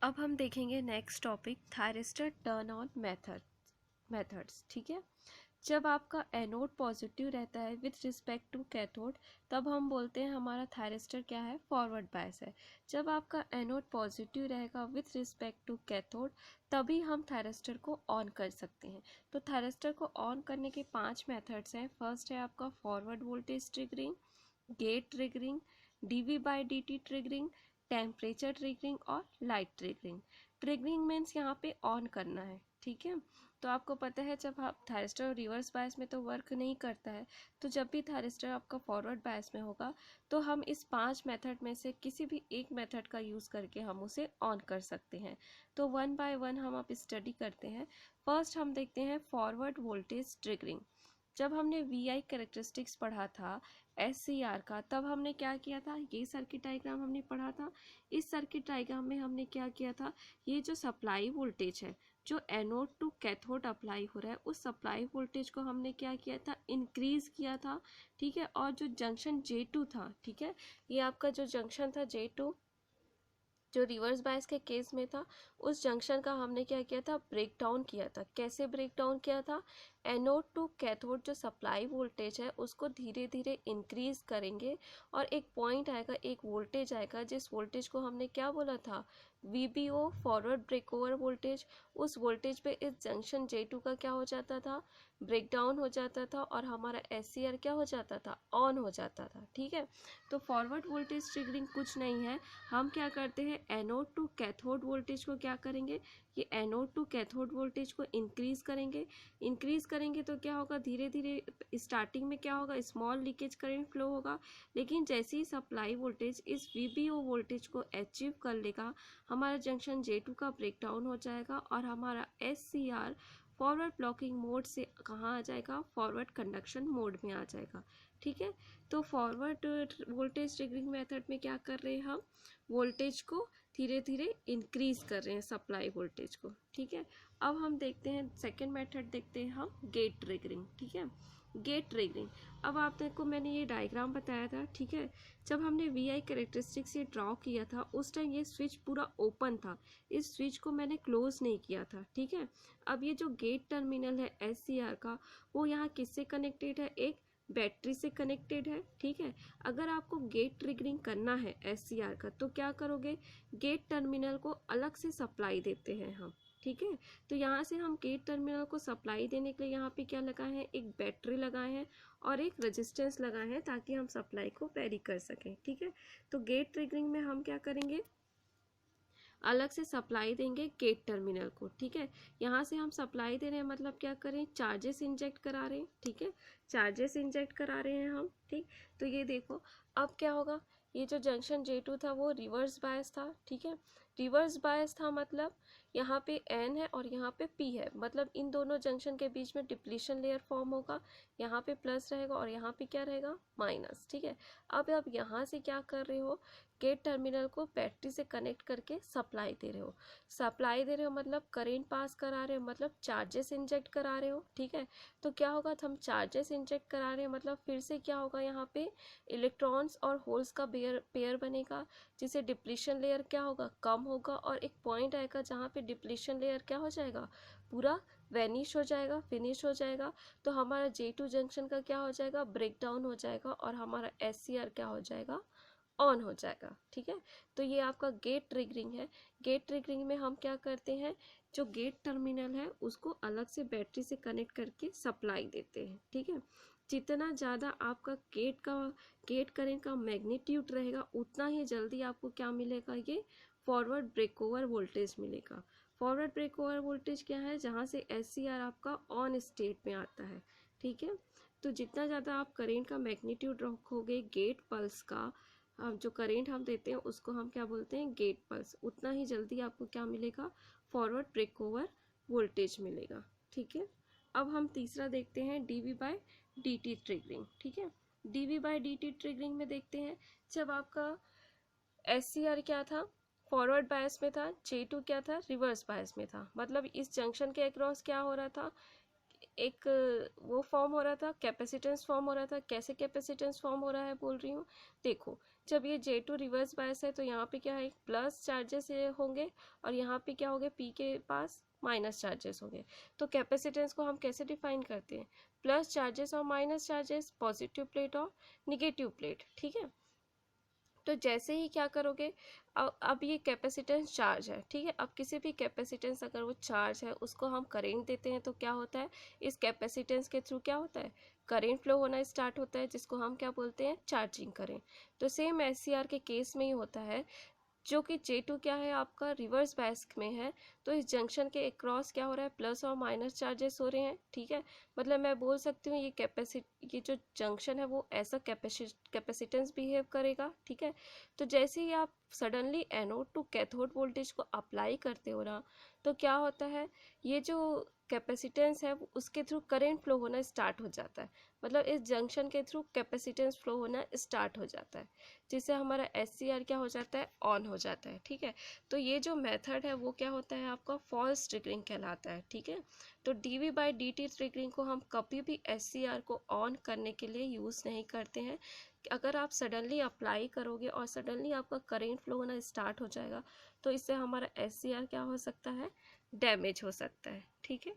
अब हम देखेंगे next topic thyristor turn on methods. ठीक है, जब आपका एनोड पॉजिटिव रहता है विथ रिस्पेक्ट टू कैथोड तब हम बोलते हैं हमारा थायरिस्टर क्या है, फॉरवर्ड बायस है। जब आपका एनोड पॉजिटिव रहेगा विथ रिस्पेक्ट टू कैथोड तभी हम थायरिस्टर को ऑन कर सकते हैं। तो थायरिस्टर को ऑन करने के 5 मेथड्स हैं। फर्स्ट है आपका forward voltage triggering, gate triggering, DV by D T triggering, temperature triggering और लाइट ट्रिगरिंग। ट्रिगरिंग मीन्स यहाँ पे ऑन करना है। ठीक है, तो आपको पता है जब आप थायरिस्टर रिवर्स बायस में तो वर्क नहीं करता है, तो जब भी थायरिस्टर आपका फॉरवर्ड बायस में होगा तो हम इस 5 मेथड में से किसी भी एक मेथड का यूज़ करके हम उसे ऑन कर सकते हैं। तो वन बाय वन हम अब स्टडी करते हैं। फर्स्ट हम देखते हैं फॉरवर्ड वोल्टेज ट्रिगरिंग। जब हमने VI कैरेक्टरिस्टिक्स पढ़ा था SCR का, तब हमने क्या किया था, ये सर्किट डायग्राम हमने पढ़ा था। इस सर्किट डायग्राम में हमने क्या किया था, ये जो सप्लाई वोल्टेज है जो एनोड टू कैथोड अप्लाई हो रहा है उस सप्लाई वोल्टेज को हमने क्या किया था, इंक्रीज किया था। ठीक है, और जो जंक्शन J2 था, ठीक है, ये आपका जो जंक्शन था J2 जो रिवर्स बायस के केस में था, उस जंक्शन का हमने क्या किया था, ब्रेक डाउन किया था। कैसे ब्रेक डाउन किया था, एनोड टू कैथोड जो सप्लाई वोल्टेज है उसको धीरे धीरे इंक्रीज करेंगे और एक पॉइंट आएगा, एक वोल्टेज आएगा जिस वोल्टेज को हमने क्या बोला था, VBO forward break over voltage. उस वोल्टेज पे इस जंक्शन J2 का क्या हो जाता था, ब्रेक डाउन हो जाता था और हमारा SCR क्या हो जाता था, ऑन हो जाता था। ठीक है, तो फॉरवर्ड वोल्टेज ट्रिगरिंग कुछ नहीं है, हम क्या करते हैं एनोड टू कैथोड वोल्टेज को क्या करेंगे, ये एनोड टू कैथोड वोल्टेज को इंक्रीज करेंगे तो क्या होगा, धीरे धीरे स्टार्टिंग में क्या होगा, स्मॉल लीकेज करंट फ्लो होगा, लेकिन जैसे ही सप्लाई वोल्टेज इस VBO वोल्टेज को अचीव कर लेगा हमारा जंक्शन J2 का ब्रेक डाउन हो जाएगा और हमारा SCR फॉरवर्ड ब्लॉकिंग मोड से कहाँ आ जाएगा, फॉरवर्ड कंडक्शन मोड में आ जाएगा। ठीक है, तो फॉरवर्ड वोल्टेज ट्रिगरिंग मेथड में क्या कर रहे हैं, हम वोल्टेज को धीरे धीरे इंक्रीज कर रहे हैं, सप्लाई वोल्टेज को। ठीक है, अब हम देखते हैं सेकेंड मेथड, देखते हैं हम गेट ट्रिगरिंग। ठीक है, गेट ट्रिगरिंग, अब आपको मैंने ये डायग्राम बताया था। ठीक है, जब हमने VI कैरेक्टरिस्टिक्स ये ड्रॉ किया था उस टाइम ये स्विच पूरा ओपन था, इस स्विच को मैंने क्लोज नहीं किया था। ठीक है, अब ये जो गेट टर्मिनल है SCR का वो यहाँ किससे कनेक्टेड है, एक बैटरी से कनेक्टेड है। ठीक है, अगर आपको गेट ट्रिगरिंग करना है SCR का तो क्या करोगे, गेट टर्मिनल को अलग से सप्लाई देते हैं हम। ठीक है, तो यहाँ से हम गेट टर्मिनल को सप्लाई देने के लिए यहाँ पे क्या लगाए हैं, एक बैटरी लगाए हैं और एक रेजिस्टेंस लगाए हैं ताकि हम सप्लाई को वेरी कर सकें। ठीक है, तो गेट ट्रिगरिंग में हम क्या करेंगे, अलग से सप्लाई देंगे गेट टर्मिनल को। ठीक है, यहाँ से हम सप्लाई दे रहे हैं मतलब क्या करें, चार्जेस इंजेक्ट करा रहे हैं। ठीक है, चार्जेस इंजेक्ट करा रहे हैं हम। ठीक, तो ये देखो अब क्या होगा, ये जो जंक्शन J2 था वो रिवर्स बायस था। ठीक है, रिवर्स बायस था मतलब यहाँ पे N है और यहाँ पे P है, मतलब इन दोनों जंक्शन के बीच में डिप्लीशन लेयर फॉर्म होगा, यहाँ पे प्लस रहेगा और यहाँ पे क्या रहेगा, माइनस। ठीक है, अब यहाँ से क्या कर रहे हो, गेट टर्मिनल को बैटरी से कनेक्ट करके सप्लाई दे रहे हो, मतलब करेंट पास करा रहे हो, मतलब चार्जेस इंजेक्ट करा रहे हो। ठीक है, तो क्या होगा, हम चार्जेस इंजेक्ट करा रहे हैं मतलब फिर से क्या होगा, यहाँ पे इलेक्ट्रॉन्स और होल्स का पेयर बनेगा जिससे डिप्लीशन लेयर क्या होगा, कम होगा और एक पॉइंट आएगा जहाँ पे डिप्लीशन लेयर क्या हो जाएगा, पूरा वैनिश हो जाएगा, फिनिश हो जाएगा। तो हमारा J2 जंक्शन का क्या हो जाएगा, ब्रेक डाउन हो जाएगा और हमारा SCR क्या हो जाएगा, ऑन हो जाएगा। ठीक है, तो ये आपका गेट ट्रिगरिंग है। गेट ट्रिगरिंग में हम क्या करते हैं, जो गेट टर्मिनल है उसको अलग से बैटरी से कनेक्ट करके सप्लाई देते हैं। ठीक है, जितना ज़्यादा आपका गेट करंट का मैग्नीट्यूड रहेगा उतना ही जल्दी आपको क्या मिलेगा, ये फॉरवर्ड ब्रेक ओवर वोल्टेज मिलेगा। फॉरवर्ड ब्रेक ओवर वोल्टेज क्या है, जहाँ से SCR आपका ऑन स्टेट में आता है। ठीक है, तो जितना ज़्यादा आप करेंट का मैग्नीट्यूड रखोगे गेट पल्स का, जो करेंट हम देते हैं उसको हम क्या बोलते हैं, गेट पल्स, उतना ही जल्दी आपको क्या मिलेगा, फॉरवर्ड ब्रेक ओवर वोल्टेज मिलेगा। ठीक है, अब हम तीसरा देखते हैं DV बाय DT ट्रिगरिंग। ठीक है, DV बाय DT ट्रिगरिंग में देखते हैं, जब आपका SCR क्या था, फॉरवर्ड बायस में था, J2 क्या था, रिवर्स बायस में था, मतलब इस जंक्शन के अक्रॉस क्या हो रहा था, एक वो फॉर्म हो रहा था, कैपेसिटेंस फॉर्म हो रहा था। कैसे कैपेसिटेंस फॉर्म हो रहा है बोल रही हूँ, देखो जब ये J2 रिवर्स बायस है तो यहाँ पे क्या है, प्लस चार्जेस होंगे और यहाँ पे क्या होंगे, P के पास माइनस चार्जेस होंगे। तो कैपेसिटेंस को हम कैसे डिफाइन करते हैं, प्लस चार्जेस और माइनस चार्जेस, पॉजिटिव प्लेट और निगेटिव प्लेट, ठीक है। तो जैसे ही क्या करोगे, अब ये कैपेसिटेंस चार्ज है, ठीक है। अब किसी भी कैपेसिटेंस अगर वो चार्ज है उसको हम करेंट देते हैं तो क्या होता है, इस कैपेसिटेंस के थ्रू क्या होता है, करेंट फ्लो होना स्टार्ट होता है, जिसको हम क्या बोलते हैं, चार्जिंग करेंट। तो सेम SCR के केस में ही होता है, जो कि J2 क्या है आपका रिवर्स बायस में है, तो इस जंक्शन के अक्रॉस क्या हो रहा है, प्लस और माइनस चार्जेस हो रहे हैं, ठीक है। मतलब मैं बोल सकती हूँ ये जो जंक्शन है वो ऐसा कैपेसिटेंस बिहेव करेगा, ठीक है। तो जैसे ही आप suddenly anode to cathode voltage को अप्लाई करते हो ना, तो क्या होता है, ये जो कैपेसिटेंस है उसके थ्रू करंट फ्लो होना स्टार्ट हो जाता है। मतलब इस जंक्शन के थ्रू कैपेसिटेंस फ्लो होना स्टार्ट हो जाता है, जिससे हमारा SCR क्या हो जाता है, ऑन हो जाता है, ठीक है। तो ये जो मेथड है वो क्या होता है आपका फॉल्स ट्रिगरिंग कहलाता है, ठीक है। तो dV/dt ट्रिगरिंग को हम कभी भी SCR को ऑन करने के लिए यूज़ नहीं करते हैं। अगर आप सडनली अप्लाई करोगे और सडनली आपका करेंट फ्लो होना स्टार्ट हो जाएगा, तो इससे हमारा SCR क्या हो सकता है, डैमेज हो सकता है, ठीक है।